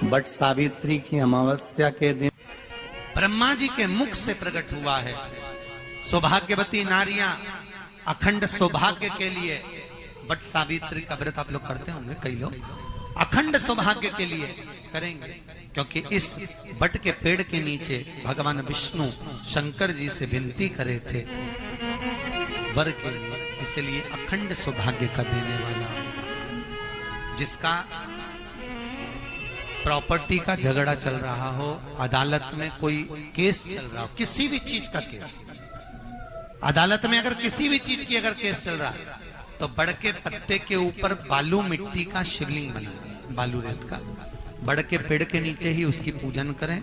But Savitri की अमावस्या के दिन ब्रह्मा जी के मुख से प्रकट हुआ है। सौभाग्यवती नारियां अखंड सौभाग्य के लिए बट सावित्री का व्रत आप लोग करते होंगे, कई लोग अखंड सौभाग्य के लिए करेंगे, क्योंकि इस बट के पेड़ के नीचे भगवान विष्णु शंकर जी से विनती करे थे वर के लिए, इसलिए अखंड सौभाग्य का देने वाला, जिसका प्रॉपर्टी का झगड़ा चल रहा हो, अदालत में कोई केस चल रहा हो, किसी भी चीज का केस, अदालत में अगर किसी भी चीज की अगर केस चल रहा है तो बड़ के पत्ते के ऊपर बालू मिट्टी का शिवलिंग बना, बालू रेत का, बड़ के पेड़ के नीचे ही उसकी पूजन करें,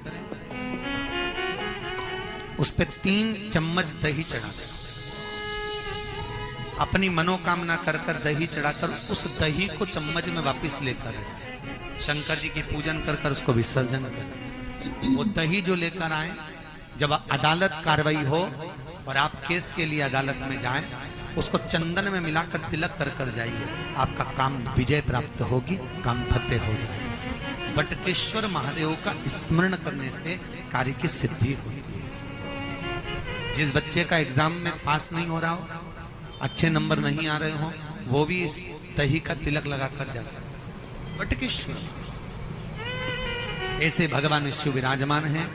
उस पे 3 चम्मच दही चढ़ा दें, अपनी मनोकामना कर कर दही चढ़ाकर उस दही को चम्मच में वापस लेकर जाए, शंकर जी की पूजन कर कर उसको विसर्जन करें। वो दही जो लेकर आए, जब अदालत कार्रवाई हो और आप केस के लिए अदालत में जाएं, उसको चंदन में मिलाकर तिलक कर कर जाइए, आपका काम विजय प्राप्त होगी, काम फतेह हो जाएगा। बटकेश्वर महादेव का स्मरण करने से कार्य की सिद्धि होती है। जिस बच्चे का एग्जाम में पास नहीं हो रहा हो, अच्छे नंबर नहीं आ रहे हो, वो भी इस दही का तिलक लगाकर जा सकता। बटकेश्वर ऐसे भगवान शिव विराजमान हैं।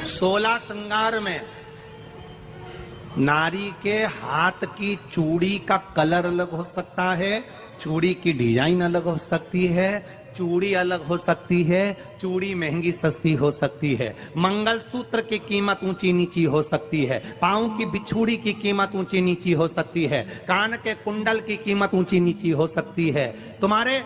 16 श्रृंगार में नारी के हाथ की चूड़ी का कलर अलग हो सकता है, चूड़ी की डिजाइन अलग हो सकती है, चूड़ी अलग हो सकती है, चूड़ी महंगी सस्ती हो सकती है, मंगलसूत्र की कीमत ऊंची नीची हो सकती है, पांव की बिछुड़ी की कीमत ऊंची नीची हो सकती है, कान के कुंडल की कीमत ऊंची नीची हो सकती है। तुम्हारे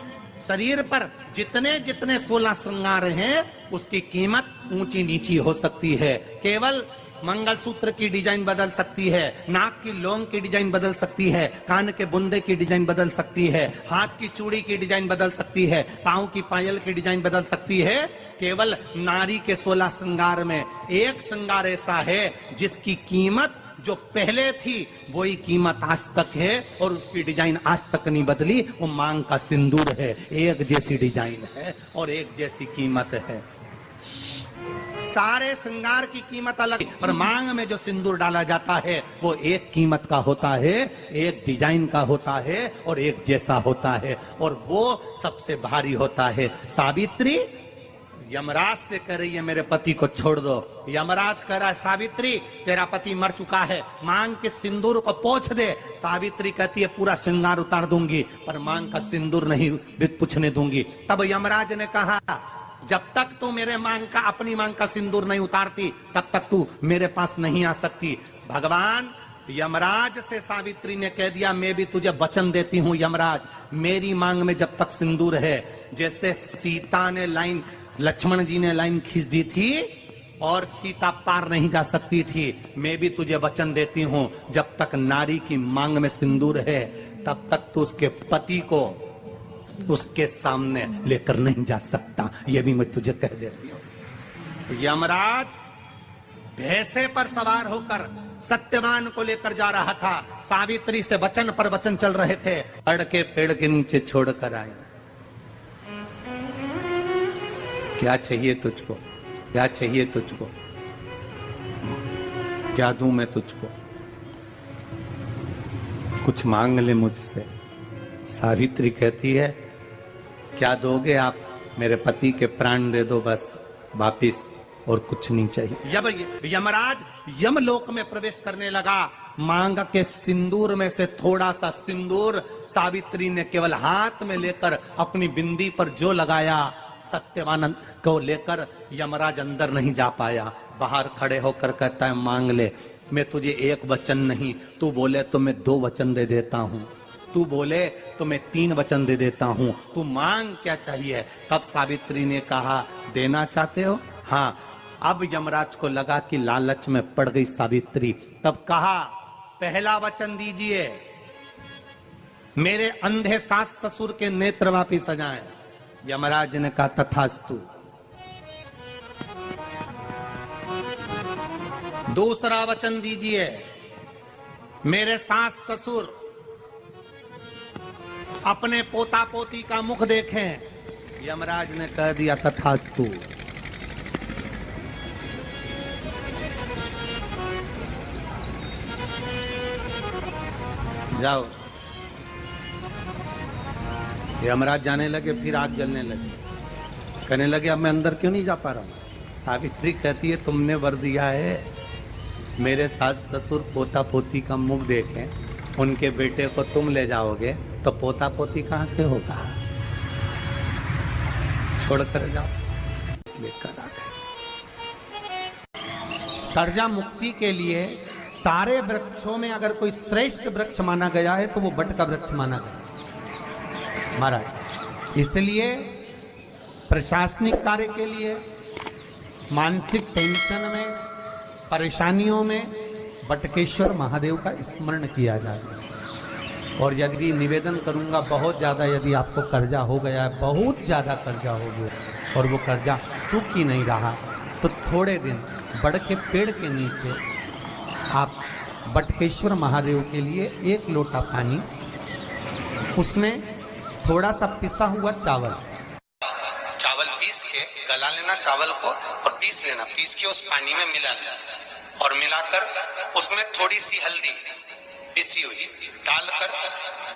शरीर पर जितने जितने 16 श्रृंगार हैं उसकी कीमत ऊंची नीची हो सकती है। केवल मंगलसूत्र की डिजाइन बदल सकती है, नाक की लौंग की डिजाइन बदल सकती है, कान के बुंदे की डिजाइन बदल सकती है, हाथ की चूड़ी की डिजाइन बदल सकती है, पांव की पायल की डिजाइन बदल सकती है। केवल नारी के 16 श्रृंगार में एक श्रृंगार ऐसा है जिसकी कीमत जो पहले थी वही कीमत आज तक है और उसकी डिजाइन आज तक नहीं बदली। वो मांग का सिंदूर है, एक जैसी डिजाइन है और एक जैसी कीमत है। सारे श्रृंगार की कीमत अलग, पर मांग में जो सिंदूर डाला जाता है वो एक कीमत का होता है, एक डिजाइन का होता है और एक जैसा होता है, और वो सबसे भारी होता है। सावित्री यमराज से कह रही है मेरे पति को छोड़ दो। यमराज कह रहा है सावित्री तेरा पति मर चुका है, मांग के सिंदूर को पोंछ दे। सावित्री कहती है पूरा श्रृंगार उतार दूंगी पर मांग का सिंदूर नहीं पूछने दूंगी। तब यमराज ने कहा जब तक तू मेरे मांग का, अपनी मांग का सिंदूर नहीं उतारती तब तक तू मेरे पास नहीं आ सकती। भगवान यमराज से सावित्री ने कह दिया मैं भी तुझे वचन देती हूँ यमराज, मेरी मांग में जब तक सिंदूर है, जैसे सीता ने लाइन, लक्ष्मण जी ने लाइन खींच दी थी और सीता पार नहीं जा सकती थी, मैं भी तुझे वचन देती हूँ जब तक नारी की मांग में सिंदूर है तब तक तू उसके पति को उसके सामने लेकर नहीं जा सकता, ये भी मैं तुझे कह देती हूँ। यमराज भैंसे पर सवार होकर सत्यवान को लेकर जा रहा था, सावित्री से वचन पर वचन चल रहे थे, बड़ के पेड़ के नीचे छोड़कर आए। क्या चाहिए तुझको, क्या चाहिए तुझको, क्या दूं मैं तुझको, कुछ मांग ले मुझसे। सावित्री कहती है क्या दोगे आप, मेरे पति के प्राण दे दो बस वापिस, और कुछ नहीं चाहिए। यमराज यमलोक में प्रवेश करने लगा, मांग के सिंदूर में से थोड़ा सा सिंदूर सावित्री ने केवल हाथ में लेकर अपनी बिंदी पर जो लगाया, सत्यवान को लेकर यमराज अंदर नहीं जा पाया। बाहर खड़े होकर कहता है मांग ले, मैं तुझे एक वचन नहीं, तू बोले तो मैं 2 वचन दे देता हूँ, तू बोले तो मैं 3 वचन दे देता हूँ, तू मांग क्या चाहिए। तब सावित्री ने कहा देना चाहते हो, हाँ। अब यमराज को लगा कि लालच में पड़ गई सावित्री, तब कहा पहला वचन दीजिए, मेरे अंधे सास ससुर के नेत्र वापिस आ जाएं। यमराज ने कहा तथास्तु। दूसरा वचन दीजिए, मेरे सास ससुर अपने पोता पोती का मुख देखें। यमराज ने कह दिया तथास्तु। जाओ। यमराज जाने लगे, फिर आग जलने लगी। कहने लगे अब मैं अंदर क्यों नहीं जा पा रहा हूं। सावित्री कहती है तुमने वर दिया है मेरे सास ससुर पोता पोती का मुख देखें, उनके बेटे को तुम ले जाओगे तो पोता पोती कहां से होगा, छोड़कर जाओ। लेकर आ गए। कर्जा मुक्ति के लिए सारे वृक्षों में अगर कोई श्रेष्ठ वृक्ष माना गया है तो वो बट का वृक्ष माना गया महाराज। इसलिए प्रशासनिक कार्य के लिए, मानसिक टेंशन में, परेशानियों में बटकेश्वर महादेव का स्मरण किया जाए। और यदि निवेदन करूंगा बहुत ज़्यादा, यदि आपको कर्जा हो गया है, बहुत ज़्यादा कर्जा हो गया और वो कर्जा चूक ही नहीं रहा, तो थोड़े दिन बड़ के पेड़ के नीचे आप बटकेश्वर महादेव के लिए 1 लोटा पानी, उसमें थोड़ा सा पिसा हुआ चावल पीस के गला लेना चावल को और पीस लेना, पीस के उस पानी में मिला लेना और मिलाकर उसमें थोड़ी सी हल्दी पिसी हुई डालकर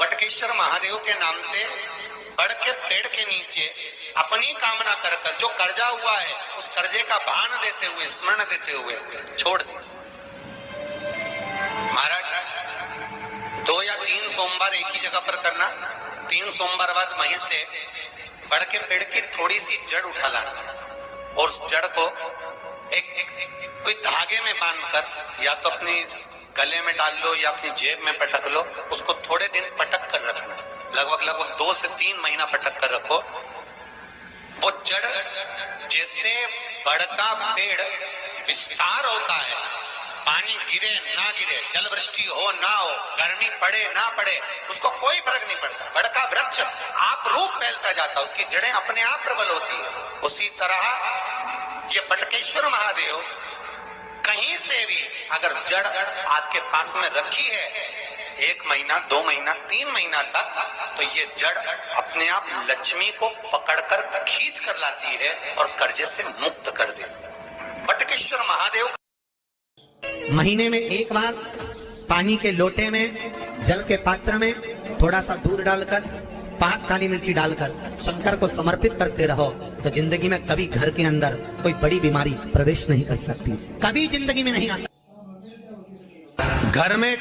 बटकेश्वर महादेव के नाम से बड़ के पेड़ के नीचे अपनी कामना कर कर जो कर्जा हुआ है उस कर्जे का भान देते हुए, स्मरण देते हुए छोड़ दे। महाराज 2 या 3 सोमवार एक ही जगह पर करना। 3 सोमवार बाद वहीं से बड़ के पेड़ की थोड़ी सी जड़ उठा लाना और उस जड़ को एक कोई धागे में बांधकर या तो अपने गले में डाल लो या अपनी जेब में पटक लो, उसको थोड़े दिन पटक कर रखना, लगभग 2 से 3 महीना पटक कर रखो। वो जड़ जैसे बड़ का पेड़ विस्तार होता है, पानी गिरे ना गिरे, जल वृष्टि हो ना हो, गर्मी पड़े ना पड़े, उसको कोई फर्क नहीं पड़ता। बड़ का वृक्ष आप रूप फैलता जाता, उसकी जड़ें अपने आप प्रबल होती है। उसी तरह ये बटकेश्वर महादेव कहीं से भी अगर जड़ आपके पास में रखी है 1 महीना, 2 महीना, 3 महीना तक, तो ये जड़ अपने आप लक्ष्मी को पकड़कर खींच कर लाती है और कर्जे से मुक्त कर देती। बटकेश्वर महादेव महीने में 1 बार पानी के लोटे में, जल के पात्र में थोड़ा सा दूध डालकर, 5 काली मिर्ची डालकर शंकर को समर्पित करते रहो, तो जिंदगी में कभी घर के अंदर कोई बड़ी बीमारी प्रवेश नहीं कर सकती, कभी जिंदगी में नहीं आ सकती। घर में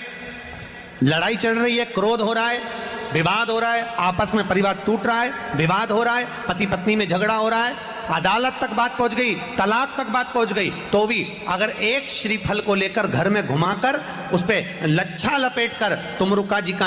लड़ाई चल रही है, क्रोध हो रहा है, विवाद हो रहा है, आपस में परिवार टूट रहा है, विवाद हो रहा है, पति पत्नी में झगड़ा हो रहा है, अदालत तक बात पहुंच गई, तलाक तक बात पहुंच गई, तो भी अगर एक श्रीफल को लेकर घर में घुमाकर उस पे लच्छा लपेटकर तुम रुका जी का